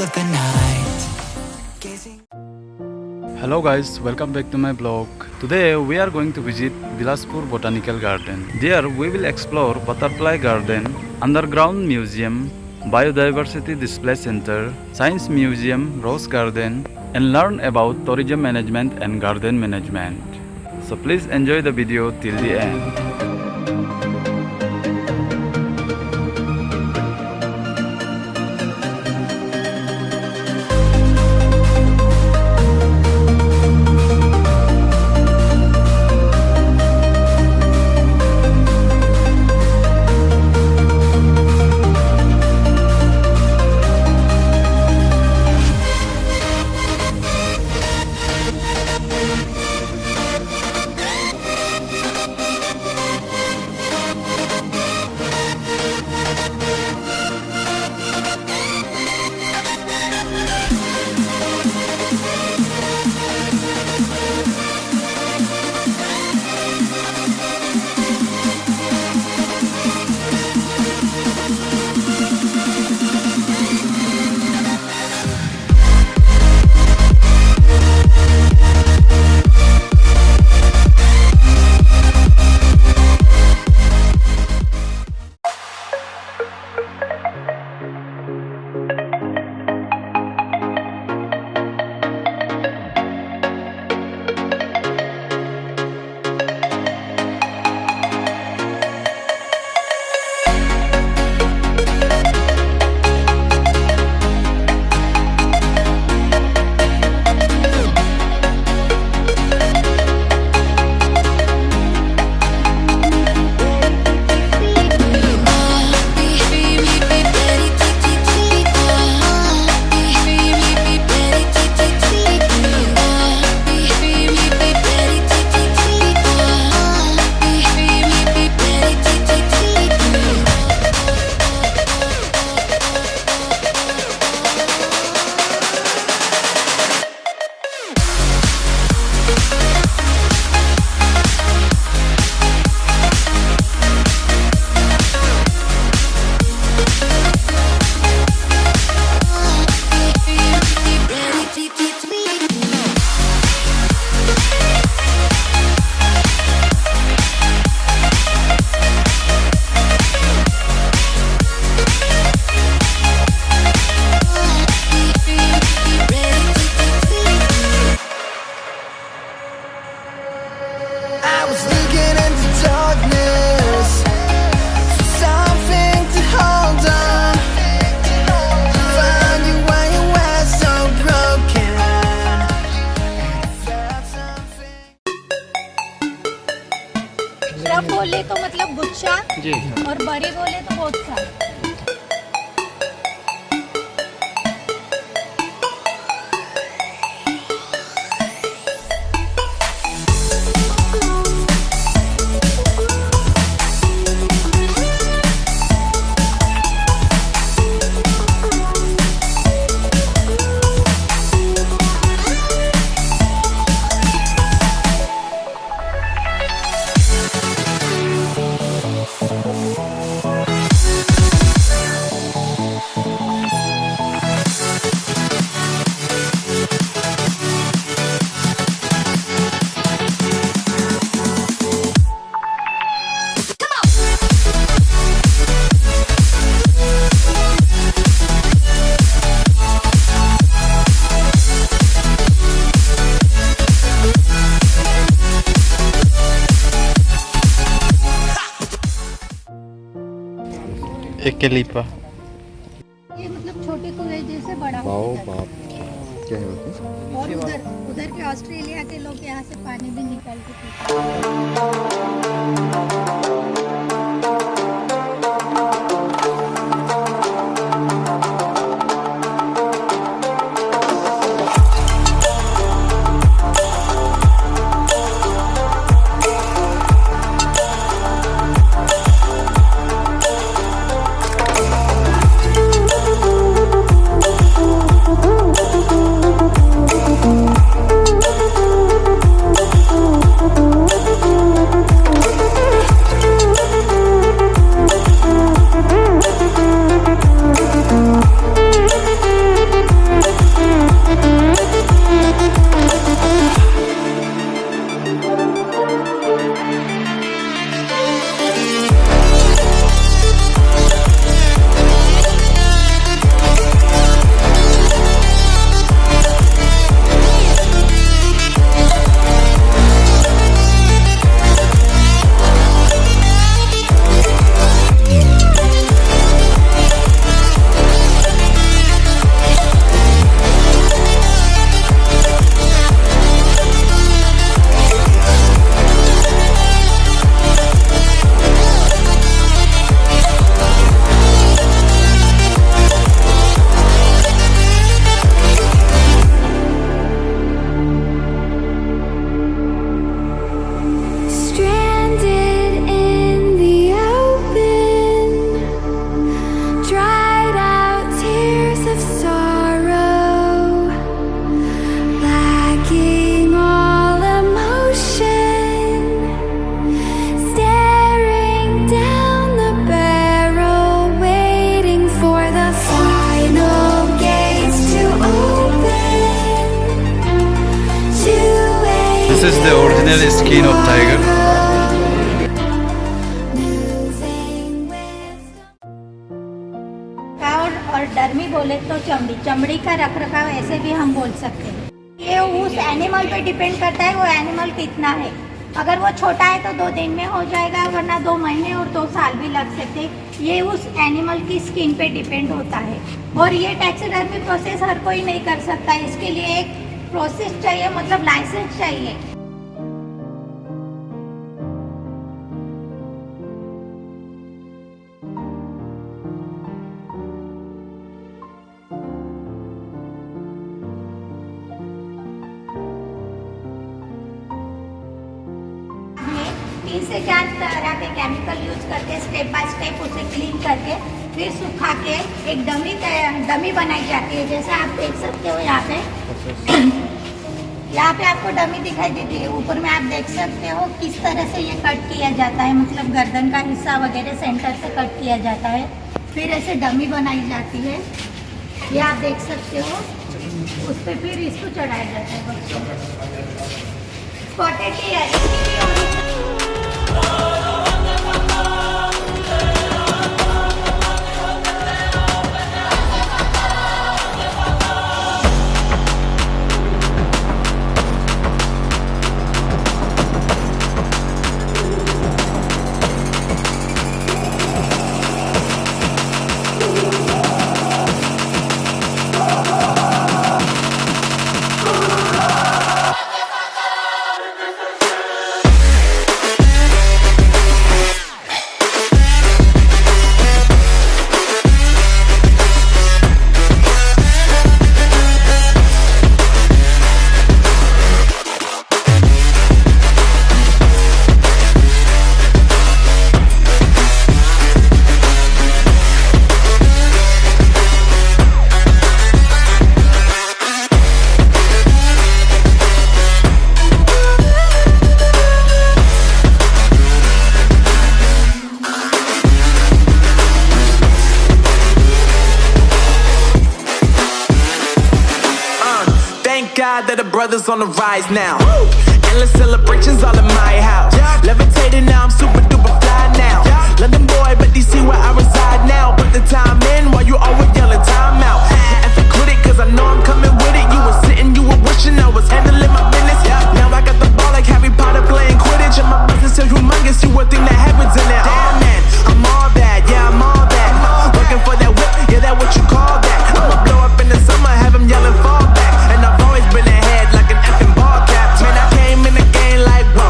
of the night. Hello guys, welcome back to my blog. Today we are going to visit Bilaspur Botanical Garden. There we will explore Butterfly Garden, Underground Museum, Biodiversity Display Center, Science Museum, Rose Garden, and learn about tourism management and garden management. So please enjoy the video till the end. I was looking into darkness for something to hold on. Found you when you were so broken. Felt something. Rough बोले तो मतलब गुच्छा जी और बड़े बोले तो बहुत सा। एक कैलिपा। ये मतलब छोटे कुएं जैसे बड़ा वाओ होता है। बाप क्या है वो? और उधर के ऑस्ट्रेलिया के लोग यहाँ से पानी भी निकाल के पीते हैं। the original skin of tiger. और डर्मी बोले तो चमड़ी का रखरखाव ऐसे भी हम बोल सकते हैं। ये उस एनिमल पे डिपेंड करता है वो एनिमल कितना है। अगर वो छोटा है तो 2 दिन में हो जाएगा, वरना 2 महीने और 2 साल भी लग सकते हैं। ये उस एनिमल की स्किन पे डिपेंड होता है। और ये टैक्सीडर्मी प्रोसेस हर कोई नहीं कर सकता, इसके लिए एक प्रोसेस चाहिए, मतलब लाइसेंस चाहिए। तीन से 4 तरह के केमिकल यूज करके स्टेप बाय स्टेप उसे क्लीन करके फिर सुखा के एक डमी बनाई जाती है। जैसे आप देख सकते हो यहाँ पे आपको डमी दिखाई देती है। ऊपर में आप देख सकते हो किस तरह से ये कट किया जाता है, मतलब गर्दन का हिस्सा वगैरह सेंटर से कट किया जाता है। फिर ऐसे डमी बनाई जाती है, ये आप देख सकते हो। उस पर फिर इसको चढ़ाया जाता है। Spotted tier God that the brothers on the rise now. Endless celebrations all in my house. Levitating now, I'm super duper fly now. London boy, but DC where I reside now. Put the time in while you always yelling time out. And for quit it, cause I know I'm coming with it. You were sitting, you were wishing I was handling my business. Now I got the ball like Harry Potter playing Quidditch. And my business is humongous, you would think that happens in it. Oh man, I'm all that, yeah, I'm all that. Looking for that whip, yeah, that what you call that. I'ma blow up in the summer, have them yelling fall back. And I've always been ahead like an effing ball cap. Man, I came in the game like, whoa.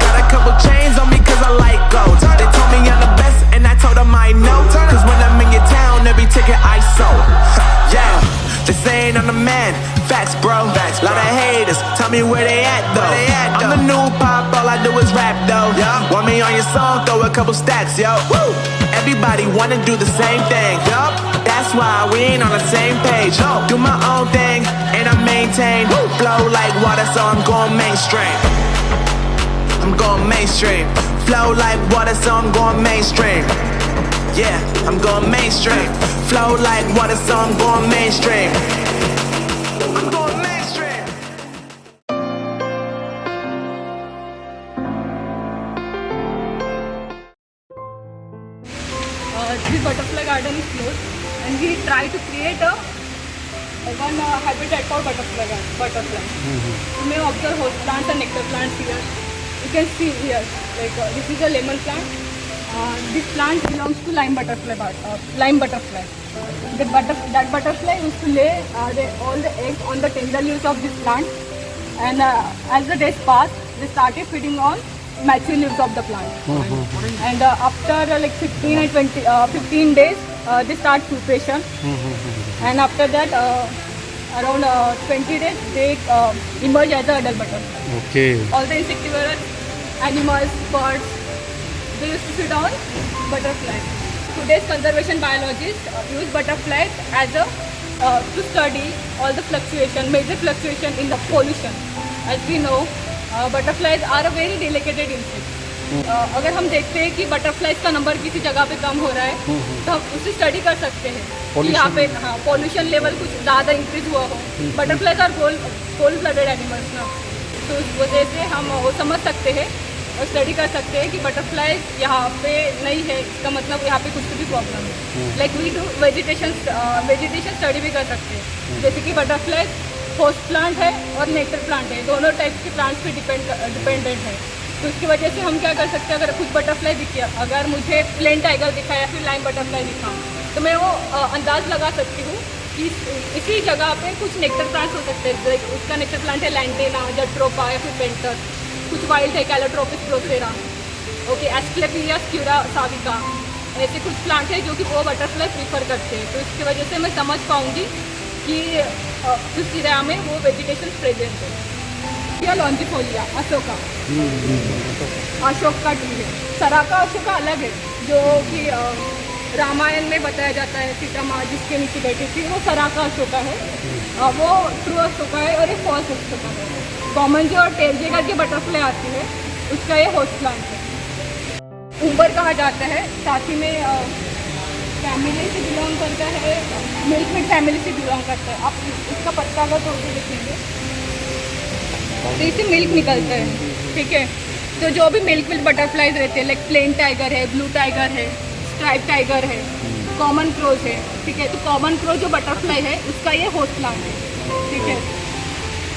Got a couple chains on me cause I like gold. They told me I'm the best and I told them I know. Cause when I'm in your town, every ticket I sold. Yeah, they saying I'm the man. Facts, bro. Lot of haters, tell me where they at though. I'm the new pop, all I do is rap though. Want me on your song, throw a couple stacks, yo. Woo! Everybody wanna do the same thing. Yup, that's why we ain't on the same page. Do my own thing and I maintain. Flow like water, so I'm going mainstream. I'm going mainstream. Flow like water, so I'm going mainstream. Yeah, I'm going mainstream. Flow like water, so I'm going mainstream. I'm going mainstream. The butterfly garden is closed, and we try to create one habitat for butterfly. You may observe host plants and nectar plants here. You can see here, like this is a lemon plant. This plant belongs to lime butterfly. That butterfly used to lay all the eggs on the tender leaves of this plant, and as the days passed, they started feeding on mature leaves of the plant. And after like 15 days, they start pupation. And after that, around 20 days, they emerge as an adult butterfly. Okay. All the insectivorous animals, birds, they used to feed on butterflies. Today's conservation biologists use butterflies as a to study all the major fluctuation in the pollution. As we know, butterflies are a very delicate insect. अगर हम देखते हैं कि butterflies का number किसी जगह पे कम हो रहा है तो हम उसे स्टडी कर सकते हैं कि यहाँ पे पॉल्यूशन लेवल कुछ ज़्यादा इंक्रीज हुआ हो. Butterflies are cold blooded animals ना, तो उस वजह से हम वो समझ सकते हैं और स्टडी कर सकते हैं कि बटरफ्लाई यहाँ पे नहीं है, इसका मतलब यहाँ पे कुछ भी प्रॉब्लम है। Like we do vegetation study भी कर सकते हैं, जैसे कि बटरफ्लाई होस्ट प्लांट है और नेक्टर प्लांट है, दोनों टाइप्स के प्लांट्स पे डिपेंडेंट है। तो इसकी वजह से हम क्या कर सकते हैं, अगर कुछ बटरफ्लाई दिखे, अगर मुझे प्लेन टाइगर दिखा या फिर लाइन बटरफ्लाई दिखा, तो मैं वो अंदाज़ लगा सकती हूँ कि इसी जगह पे कुछ नेक्टर प्लांट्स हो सकते हैं। उसका नेक्टर प्लांट है लैंटेना, जट्रोपा या फिर पेंटर, कुछ वाइल्ड है कैलोट्रोपिस प्रोसेरा, ओके, एस्क्लेपिया स्क्यूरा साविका, ऐसे कुछ प्लांट है जो कि वो बटरफ्लाई प्रीफर करते हैं। तो इसकी वजह से मैं समझ पाऊँगी कि उस एरिया में वो वेजिटेशन प्रेजेंट है। या लॉन्जिफोलिया अशोका, अशोक का ट्री है। सराका अशोका अलग है, जो कि रामायण में बताया जाता है, सीता माँ जिसके नीचे बैठी थी वो सराका अशोका है, वो ट्रू अशोका है और ये फॉल्स अशोका है। कॉमन जो टेलजेगा की बटरफ्लाई आती है उसका ये होस्ट प्लांट है। उबर कहा जाता है, साथ ही में फैमिली से बिलोंग करता है, मिल्कवीड फैमिली से बिलोंग करता है। आप इसका पत्ता अगर तोड़ के देखेंगे तो इससे मिल्क निकलता है, ठीक है। तो जो भी मिल्कवीड बटरफ्लाइज रहते हैं, लाइक प्लेन टाइगर है, ब्लू टाइगर है, स्ट्राइप टाइगर है, कॉमन क्रोज है, ठीक है। तो कॉमन क्रोज जो बटरफ्लाई है उसका ये होस्ट प्लांट है, ठीक है।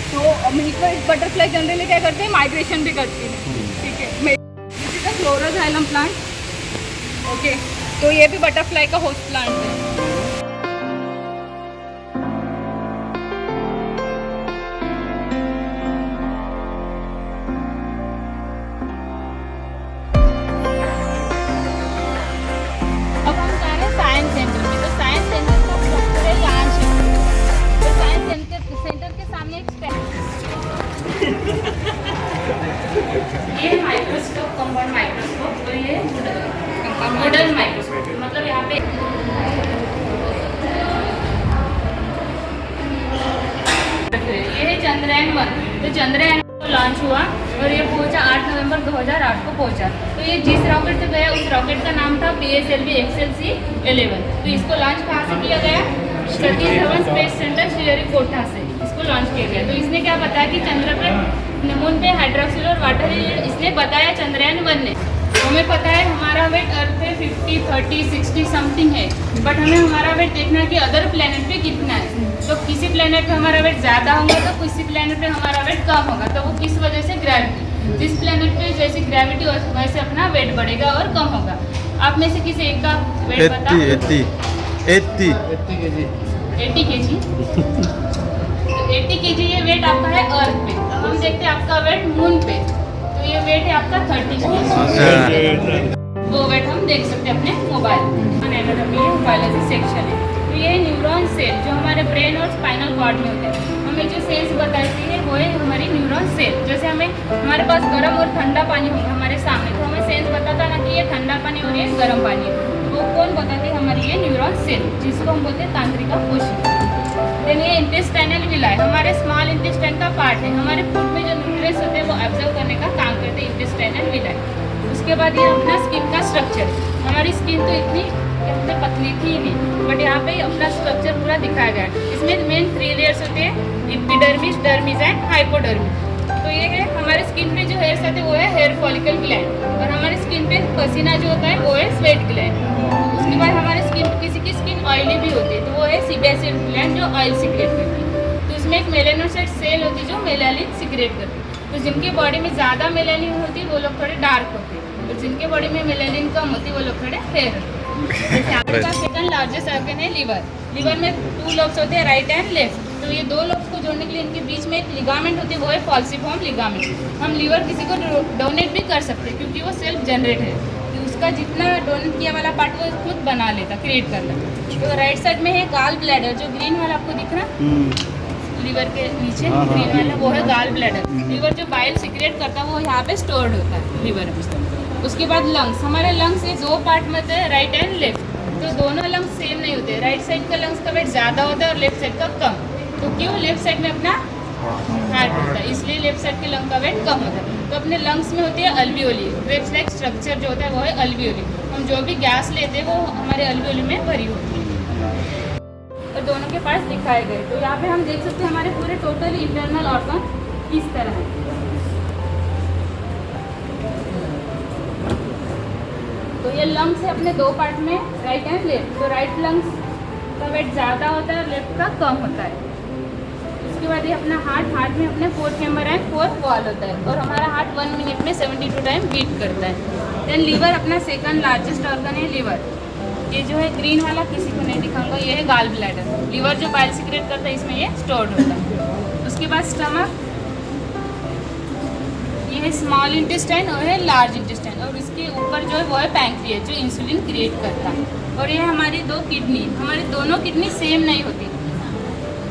तो मिल्कवीड बटरफ्लाई जनरली क्या करते हैं, माइग्रेशन भी करती है, ठीक है। This is the phloroxylum plant, okay. तो ये भी बटरफ्लाई का होस्ट प्लांट है। अब हम जा रहे हैं साइंस सेंटर में। तो साइंस सेंटर का स्ट्रक्चर है यहाँ से। तो साइंस सेंटर के सामने एक ये माइक्रोस्कोप, कंपाउंड माइक्रोस्कोप, और ये मॉडल माइक्रोस्कोप, मतलब यहाँ पे ये है चंद्रयान 1। तो चंद्रयान को लॉन्च हुआ और ये पहुंचा 8 नवंबर 2008 को पहुंचा। तो ये जिस रॉकेट से गया उस रॉकेट का नाम था PSLV XLC-11। तो इसको लॉन्च कहाँ से किया गया, सतीश धवन स्पेस सेंटर श्रीहरिकोटा से इसको लॉन्च किया गया। तो इसने क्या बताया कि चंद्र पर मून पे हाइड्रोक्सिल और वाटर है, इसने बताया चंद्रयान 1 ने। हमें पता है हमारा वेट अर्थ पे 50, 30, 60 समथिंग है, बट हमें हमारा वेट देखना है कि अदर प्लेनेट पे कितना है। तो किसी प्लेनेट पे हमारा वेट ज़्यादा होगा तो किसी प्लेनेट पे हमारा वेट कम होगा। तो वो किस वजह से, ग्रेविटी। जिस प्लेनेट पे जैसी ग्रेविटी वैसे अपना वेट बढ़ेगा और कम होगा। आप में से किसी एक का वेट बता। 80 kg। तो 80 kg ये वेट आपका है अर्थ पे। तो हम देखते हैं आपका वेट मून पे, तो ये वेट है आपका 30 kg। वो वेट हम देख सकते हैं अपने मोबाइल। एनाटॉमी है, बायोलॉजी सेक्शन है। तो ये न्यूरॉन सेल जो हमारे ब्रेन और स्पाइनल कॉर्ड में होते हैं, हमें जो सेल्स बताती है वो है हमारी न्यूरॉन सेल। जैसे हमें हमारे पास गर्म और ठंडा पानी होगा हमारे सामने, तो हमें सेल्स बताता ना कि ये ठंडा पानी और ये गर्म पानी है। वो कौन बताती है, हमारी ये न्यूरॉन सेल, जिसको हम बोलते हैं तंत्रिका कोशिका। देन ये इंटेस्टाइनल विलाई हमारे स्मॉल इंटेस्टाइन का पार्ट है। हमारे फूड में जो न्यूट्रिएंट्स होते हैं वो ऑब्जर्व करने का काम करते हैं इंटेस्टाइनल विलाई। उसके बाद ये अपना स्किन का स्ट्रक्चर। हमारी स्किन तो इतनी कहते पतली थी ही नहीं, बट यहाँ पे अपना स्ट्रक्चर पूरा दिखाया गया है। इसमें मेन 3 लेयर्स होते हैं, एपिडर्मिस, डर्मिस एंड हाइपोडर्मिस। तो ये है हमारे स्किन पे जो हेयर्स आते हैं वो है हेयर फॉलिकल ग्लैंड, और हमारे स्किन पे पसीना जो होता है वो है स्वेट ग्लैंड। उसके बाद हमारे स्किन, किसी की स्किन ऑयली भी होती है तो वो है सीबेसियन ग्लैंड जो ऑयल सिक्रेट करती है। तो इसमें एक मेलानोसाइट सेल होती है जो मेलानिन सिक्रेट करती है। तो जिनके बॉडी में ज़्यादा मेलानिन होती है वो लोग थोड़े डार्क होते हैं, और जिनके बॉडी में मेलानिन कम होती है वो लोग थोड़े फेयर होते हैं। जैसे आपका सेकंड लार्जेस्ट ऑर्गन है लीवर। लीवर में 2 लोब्स होते हैं, राइट एंड लेफ्ट। तो ये 2 लोब्स को जोड़ने के लिए इनके बीच में एक लिगामेंट होती है, वो है फॉल्सिफॉर्म लिगामेंट। हम लीवर किसी को डोनेट भी कर सकते हैं क्योंकि वो सेल्फ जनरेट है। तो उसका जितना डोनेट किया वाला पार्ट वो खुद बना लेता, क्रिएट कर लेता। तो राइट साइड में है गाल ब्लैडर, जो ग्रीन वाला आपको दिख रहा लीवर के नीचे ग्रीन वाला, वो है गाल ब्लैडर। लीवर जो बाइल सिक्रेट करता है वो यहाँ पे स्टोर्ड होता है लीवर में। उसके बाद लंग्स, हमारे लंग्स ये 2 पार्ट में होते हैं, राइट एंड लेफ्ट। तो दोनों लंग्स सेम नहीं होते, राइट साइड का लंग्स का वेट ज़्यादा होता है और लेफ्ट साइड का कम। तो क्यों, लेफ्ट साइड में अपना हार्ट होता है, इसलिए लेफ्ट साइड के लंग का वेट कम होता है। तो अपने लंग्स में होती है अल्वियोली, ग्रेप्स लाइक स्ट्रक्चर जो होता है वो है अल्वियोली। हम जो भी गैस लेते हैं वो हमारे अल्वियोली में भरी होती है। और दोनों के पार्ट्स दिखाए गए। तो यहाँ पे हम देख सकते हैं हमारे पूरे टोटल इंटरनल ऑर्गन इस तरह। तो ये लंग्स है अपने दो पार्ट में, राइट एंड लेफ्ट। तो राइट लंग्स का वेट ज़्यादा होता है और लेफ्ट का कम होता है। उसके बाद ये अपना हार्ट में अपने 4 चैम्बर एंड 4 वॉल होता है और हमारा हार्ट 1 मिनट में 72 टाइम बीट करता है। देन लीवर अपना सेकंड लार्जेस्ट ऑर्गन है लीवर। ये जो है ग्रीन वाला किसी को नहीं दिखाऊंगा, ये है गाल ब्लैडर। लीवर जो बाइल सीक्रेट करता है इसमें ये स्टोर्ड होता है। उसके बाद स्टमक, ये है स्मॉल इंटेस्टाइन और है लार्ज इंटेस्टाइन और इसके ऊपर जो है वो है पैंक्रियास जो इंसुलिन क्रिएट करता है। और ये हमारी 2 किडनी, हमारी दोनों किडनी सेम नहीं होती।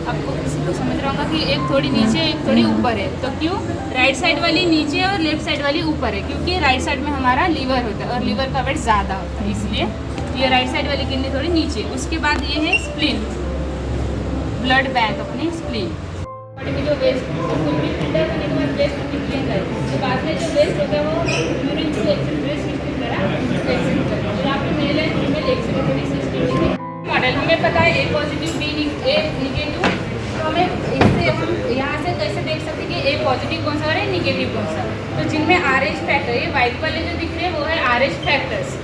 आपको किसी को समझ रहा होगा कि एक थोड़ी नीचे एक थोड़ी ऊपर है। तो क्यों? राइट साइड वाली नीचे और लेफ्ट साइड वाली ऊपर है, क्योंकि राइट साइड में हमारा लीवर होता है और लीवर का वेट ज़्यादा होता है, इसलिए ये राइट साइड वाली किडनी थोड़ी नीचे। उसके बाद ये है स्प्लीन, ब्लड बैंक अपनी स्प्लीन। बॉडी में जो वेस्ट कुछ भी फिल्टर करने के बाद वेस्ट निकलेगा है, तो बाद में जो वेस्ट होता है वो यूरिन से वेस्ट की तरह एक्सिट करता है। यहाँ पे male and female excretory system model हमें पता है ए पॉजिटिव बी ए निगेटिव। तो हमें इससे हम यहाँ से कैसे देख सकते हैं कि ए पॉजिटिव कौन सा और ए निगेटिव कौन सा। तो जिनमें RH फैक्टर, ये वाइट वाले जो दिख रहे हैं वो है RH फैक्टर्स।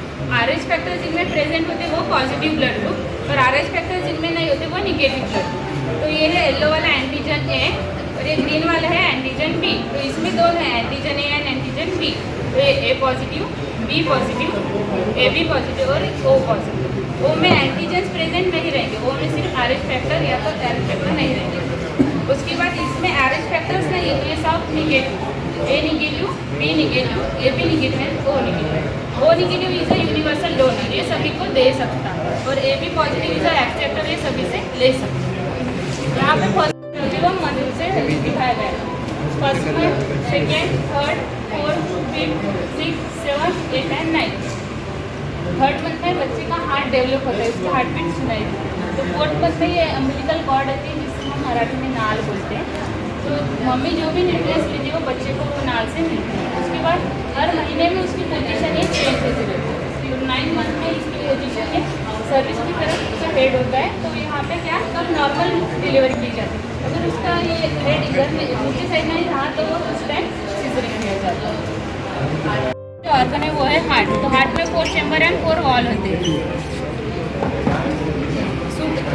RH फैक्टर जिनमें प्रेजेंट होते हैं वो पॉजिटिव ब्लड ग्रुप और RH फैक्टर जिनमें नहीं होते वो निगेटिव ब्लड ग्रुप। तो ये है येलो वाला एंटीजन ए और ये ग्रीन वाला है एंटीजन बी। तो इसमें दो है antigen A and antigen B. तो ये A positive, B positive, AB positive और O पॉजिटिव। O में एंटीजन प्रेजेंट नहीं रहेंगे, O में सिर्फ RH फैक्टर या तो RH फैक्टर नहीं रहेंगे। उसके बाद इसमें RH फैक्टर्स नहीं है, ये सब negative, A negative, B negative, AB negative and O negative. O negative is a universal donor, ये सभी को दे सकता है और AB positive is a acceptor, ये सभी से ले सकता है। यहाँ पे फर्स्ट मंथ से दिखाया गया है। First month, second, third, fourth, fifth, 6, 7, 8 and 9। Third month में बच्चे का हार्ट डेवलप होता है, उसकी हार्ट बीट सुनाई देती है। तो फोर्थ मंथ में ये अम्बिलिकल कॉर्ड होती है जिससे हम मराठी में नाल बोलते हैं। तो मम्मी जो भी न्यूट्रिएंट्स लेती है वो बच्चे को वो नाल से मिलती है। उसके बाद हर महीने में उसकी पोजीशन ये चेंज होती रहती है। 9 मंथ में इसकी पोजीशन ये सर्विस की तरफ उसका हेड होता है। तो यहाँ पे क्या कब नॉर्मल डिलीवरी की जाती है। अगर उसका ये हेड इधर में नीचे साइड में रहा तो वो उस टाइम सीजरिंग किया जाता है। जो ऑर्गन है वो है हार्ट। तो हार्ट में 4 चैम्बर एंड 4 वॉल होते हैं।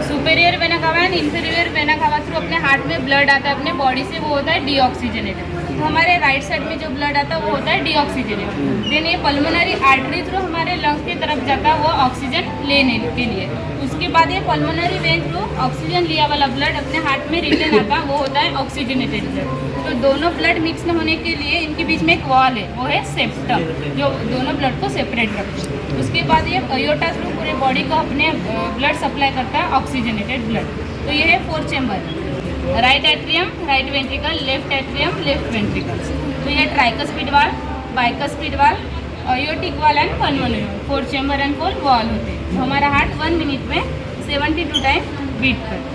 Superior vena cava and inferior vena cava through अपने हार्ट में ब्लड आता है अपने बॉडी से, वो होता है डीऑक्सीजनेटेड। तो हमारे राइट साइड में जो ब्लड आता है वो होता है डीऑक्सीजनेटेड। देन ये पल्मोनरी आर्टरी थ्रू हमारे लंग्स की तरफ जाता है वो ऑक्सीजन लेने के लिए। उसके बाद ये पल्मोनरी वेन थ्रू ऑक्सीजन लिया वाला ब्लड अपने हार्ट में रिटर्न आता है, वो होता है ऑक्सीजनेटेड ब्लड। तो दोनों ब्लड मिक्स न होने के लिए इनके बीच में एक वॉल है, वो है सेप्टम, जो दोनों ब्लड को सेपरेट रखते हैं। उसके बाद ये अयोटा थ्रू पूरे बॉडी को अपने ब्लड सप्लाई करता है ऑक्सीजनेटेड ब्लड। तो ये है 4 chamber, right atrium, right ventricle, left atrium, left ventricle. तो ये ट्राइकस्पिड वाल, बाइकस्पिड वाल, अयोटिक वाल and pulmonary, 4 chamber and 4 wall होते हैं। तो हमारा हार्ट 1 मिनट में 72 टाइम बीट करता है।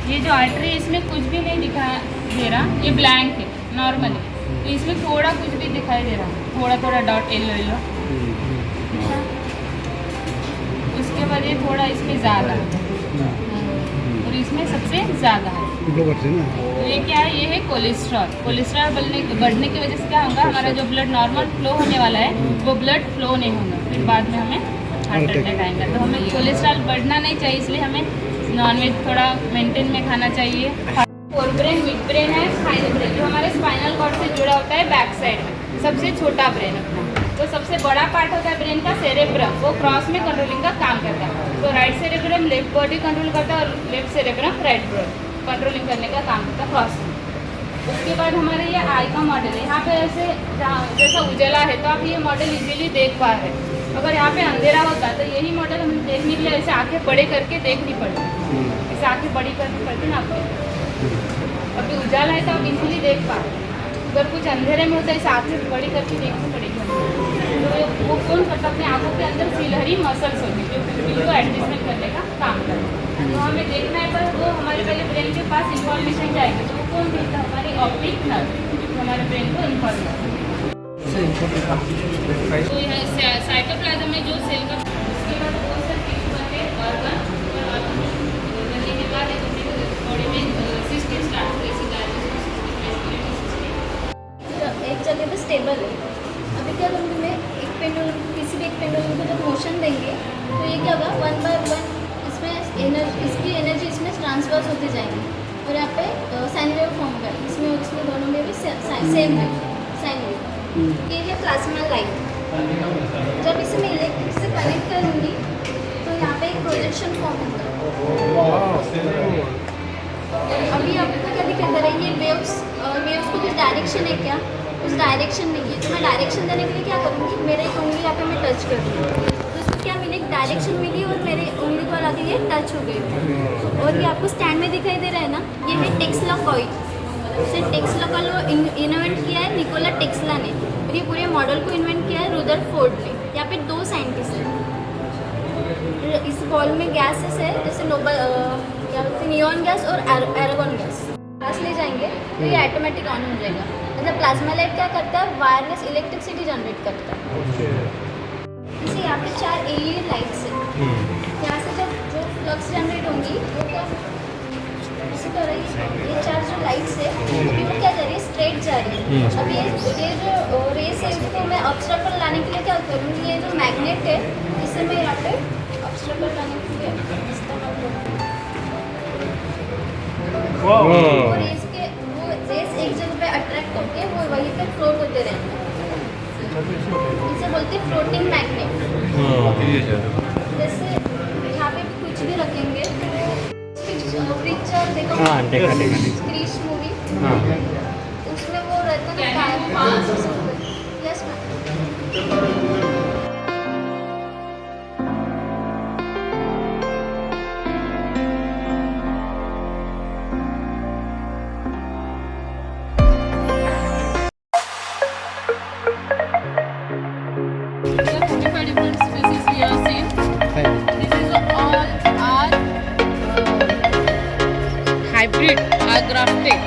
ये जो आर्टरी है इसमें कुछ भी नहीं दिखा दे रहा, ये ब्लैंक है नॉर्मल है। तो इसमें थोड़ा कुछ भी दिखाई दे रहा, थोड़ा थोड़ा डॉट येलो येलो। उसके बाद ये थोड़ा इसमें ज़्यादा और इसमें सबसे ज़्यादा है। तो ये क्या है? ये है कोलेस्ट्रॉल। कोलेस्ट्रॉल बढ़ने की वजह से क्या होगा, हमारा जो ब्लड नॉर्मल फ्लो होने वाला है वो ब्लड फ्लो नहीं होगा, फिर बाद में हमें हार्ट अटैक आएगा। तो हमें कोलेस्ट्रॉल बढ़ना नहीं चाहिए, इसलिए हमें नॉनवेज थोड़ा मेंटेन में खाना चाहिए। फोर ब्रेन, मिड ब्रेन है, स्पाइनल ब्रेन, जो हमारे स्पाइनल कॉर्ड से जुड़ा होता है बैक साइड में, सबसे छोटा ब्रेन अपना। तो सबसे बड़ा पार्ट होता है ब्रेन का सेरेब्रम, वो क्रॉस में कंट्रोलिंग का काम करता है। तो right cerebrum left body control करता है और left cerebrum right brain controlling करने का काम करता है क्रॉस में। उसके बाद हमारे ये आई का मॉडल है। यहाँ पे ऐसे जैसा उजाला है तो आप ये मॉडल इजीली देख पा रहे हैं। अगर यहाँ पे अंधेरा होता तो यही मॉडल हमें देखने के लिए ऐसे आंखें बड़े करके देखनी पड़ती, ऐसे आंखें बड़ी करनी पड़ती ना आपको। अभी उजाला है तो आप इजीली देख पा रहे हैं। अगर कुछ अंधेरे में होता है ऐसे आंखें बड़ी करके देखनी पड़ेगी। तो वो कौन करता, अपने आंखों के अंदर सिलहरी मसल्स होती है जो बिल्कुल को एडजस्टमेंट करने का काम करता है। तो हमें देखना है पर वो हमारे पहले ब्रेन के पास इंफॉर्मेशन जाएगी। तो वो कौन देता है? हमारी ऑप्टिक नर्व, जो हमारे ब्रेन को इन्फॉर्मेशन। तो यह साइटोप्लाज्म में जो सेल का, उसके बाद वो सब टिश्यू बनते हैं ऑर्गन, और ऑर्गन बनने के बाद बॉडी में सिस्टम स्टार्ट, जैसे स्टेबल है। अभी क्या करूँगी मैं, एक पेंडुलम किसी भी एक पेंडुलम को जब मोशन देंगे तो ये क्या होगा, 1 बाय 1 इसमें इसकी एनर्जी इसमें ट्रांसफर होती जाएगी और यहाँ पे साइन वेव फॉर्म का इसमें और इसमें दोनों में भी सेम वेव साइन वेव। ये है प्लाज्मा लाइट। जब इसे मैं इलेक्ट्रिक से कनेक्ट करूँगी तो यहाँ पे एक प्रोजेक्शन फॉर्म होगा। अभी आपको क्या दिखाई दे रहा है, ये वेव्स को कुछ डायरेक्शन है क्या, उस डायरेक्शन में है। तो मैं डायरेक्शन देने के लिए क्या करूँगी, मेरे एक उंगली यहाँ पे मैं टच कर दूँगी तो इसको क्या मिली, डायरेक्शन मिली और मेरे उंगली द्वारा आगे ये टच हो गई। और ये आपको स्टैंड में दिखाई दे रहा है ना, ये है टेस्ला कॉइल। इसे टेस्ला का इन्वेंट किया है निकोला टेस्ला ने और ये पूरे मॉडल को इन्वेंट किया है रुदरफोर्ड ने। यहाँ पे 2 साइंटिस्ट हैं। इस बॉल में गैसेस है जैसे नोबल क्या बोलते हैं, नियॉन गैस और एरागोन गैस। गैस ले जाएंगे तो ये ऑटोमेटिक ऑन हो जाएगा। मतलब प्लाज्मा लाइट क्या करता है, वायरलेस इलेक्ट्रिसिटी जनरेट करता है। जैसे यहाँ पे 4 LED लाइट्स है, यहाँ से जब जो फ्लक्स जनरेट होंगी वो क्या ऐसे कर रही है, ये 4 जो लाइट्स है अभी वो क्या जा रही है, स्ट्रेट जा रही है। अभी ये जो रेस है इसको मैं ऑब्स्ट्रकल लाने के लिए क्या करूँगी, ये जो मैग्नेट है इसे मैं यहाँ पे ऑब्स्ट्रकल लाने के लिए इस्तेमाल करूँगी और इसके वो रेस एक जगह पे अट्रैक्ट होके वो वहीं पे फ्लोट होते रहेंगे। इसे बोलते हैं फ्लोटिंग मैग्नेट। जैसे यहाँ पे कुछ भी रखेंगे पिक्चर देखो, स्क्रीश मूवी उसमें वो रहता है yes ma'am. There are 45 different species we have seen. This is all are hybrid, are grafted.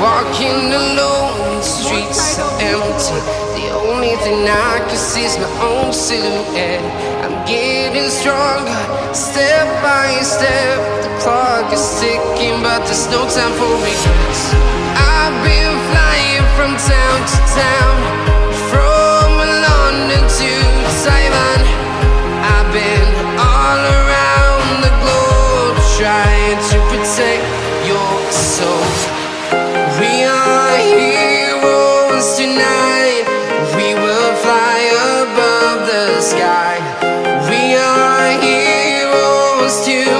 Walking alone, the streets are empty. The only thing I can see is my own silhouette. I'm getting stronger, step by step. The clock is ticking, but there's no time for regrets. I've been flying from town to town, from London to Taiwan. I've been all around the globe, trying to protect your soul. We are heroes tonight. We will fly above the sky. We are heroes tonight.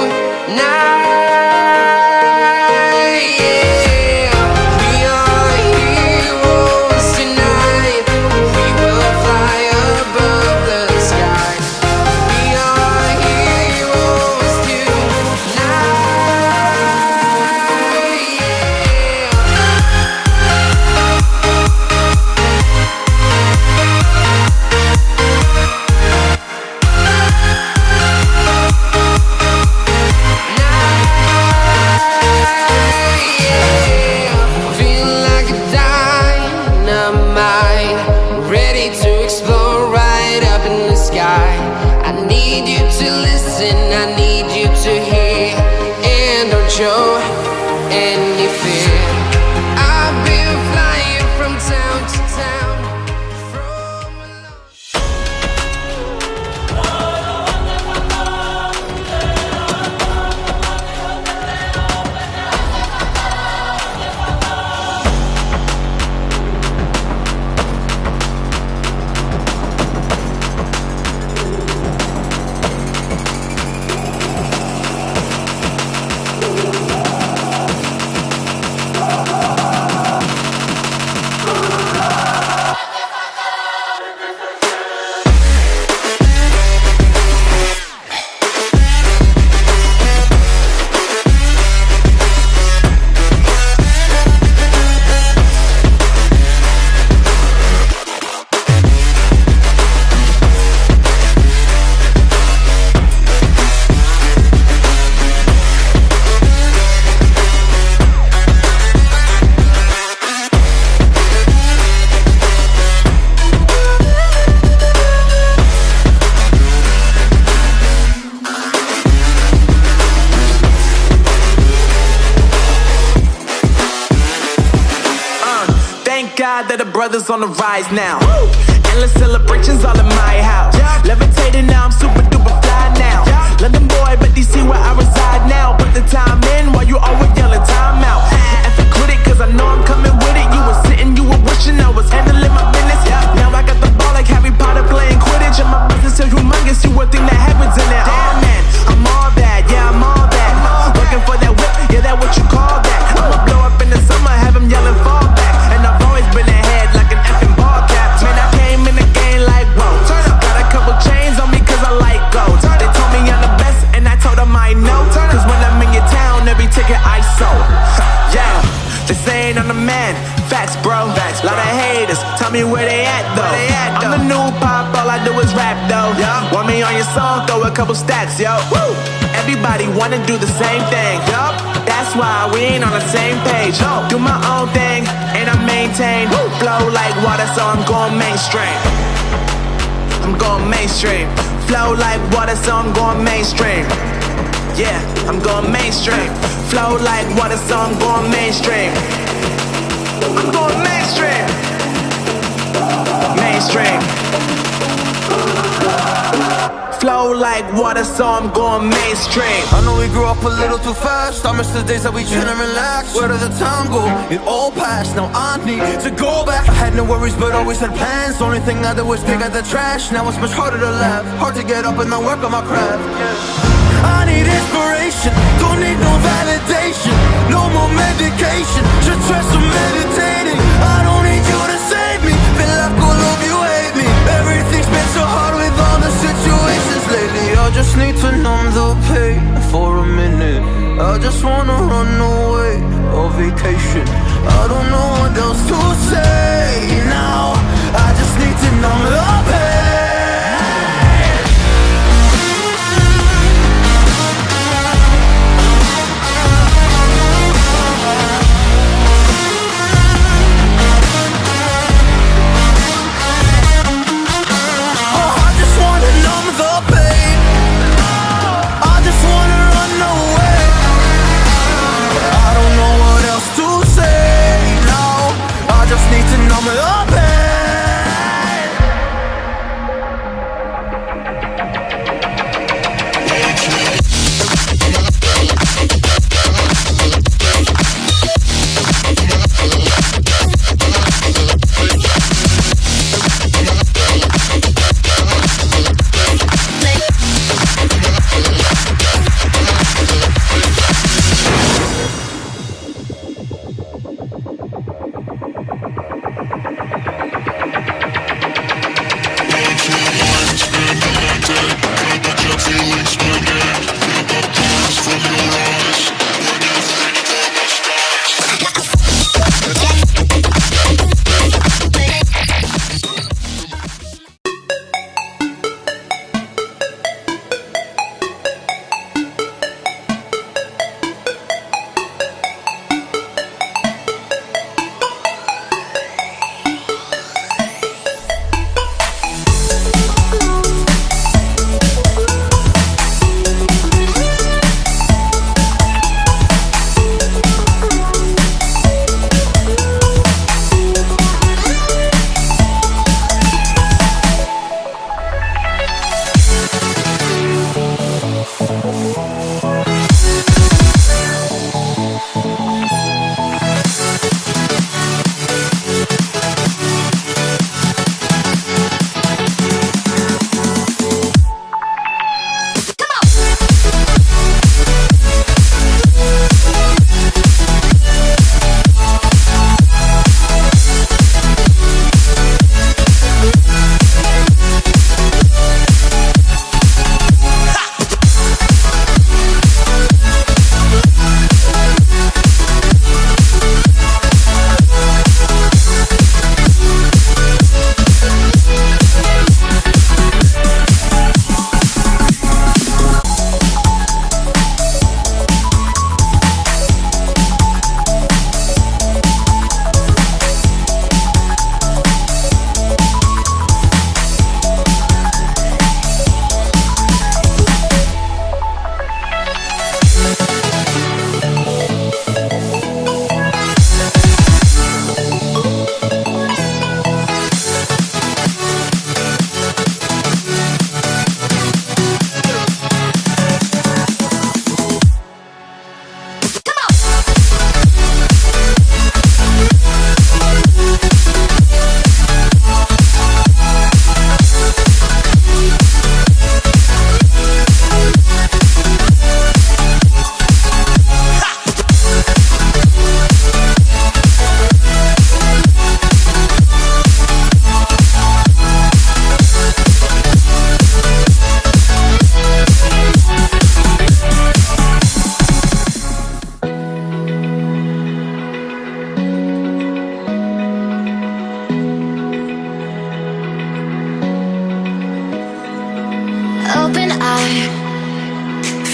Yeah. We are shy that the brothers on the rise now. Endless celebrations all in my house. Levitating now, I'm super duper fly now. London boy, but DC where I reside now. Put the time in while you always yelling time out. And quit it, cause I know I'm coming with it. You were sitting, you were wishing I was handling my business. Now I got the ball like Harry Potter playing Quidditch. And my business is humongous, you would think that happens in it. Damn man, I'm all that, yeah I'm all that. Looking for that whip, yeah that what you call that. I'ma blow up in the summer, have him yelling fall back. And I've always been ahead like an effing ball cap. Man, I came in the game like whoa. Got a couple chains on me cause I like gold. They told me I'm the best and I told them I know. Cause when I'm in your town, every ticket I sold. Yeah, they saying I'm the man. Facts, bro. Lot of haters, tell me where they at though. I'm the new pop, all I do is rap though. Want me on your song, throw a couple stacks, yo. Woo! Everybody wanna do the same thing, yup. That's why we ain't on the same page. Do my own thing, and I maintain. Flow like water, so I'm going mainstream. I'm going mainstream. Flow like water, so I'm going mainstream. Yeah, I'm going mainstream. Flow like water, so I'm going mainstream. I'm going mainstream. Mainstream. Flow like water, so I'm going mainstream. I know we grew up a little too fast. I miss the days that we chill and relax. Where did the time go? It all passed, now I need to go back. I had no worries but always had plans. Only thing I did was dig out the trash. Now it's much harder to laugh, hard to get up and not work on my craft. I need inspiration, don't need no validation. No more medication, just try some meditating. I don't need you to save me, feel like all of you hate me. Everything's been so hard with all the situations lately. I just need to numb the pain for a minute. I just wanna run away on vacation. I don't know what else to say now. I just need to numb the pain.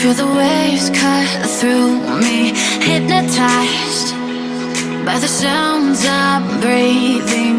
Feel the waves cut through me, hypnotized by the sounds I'm breathing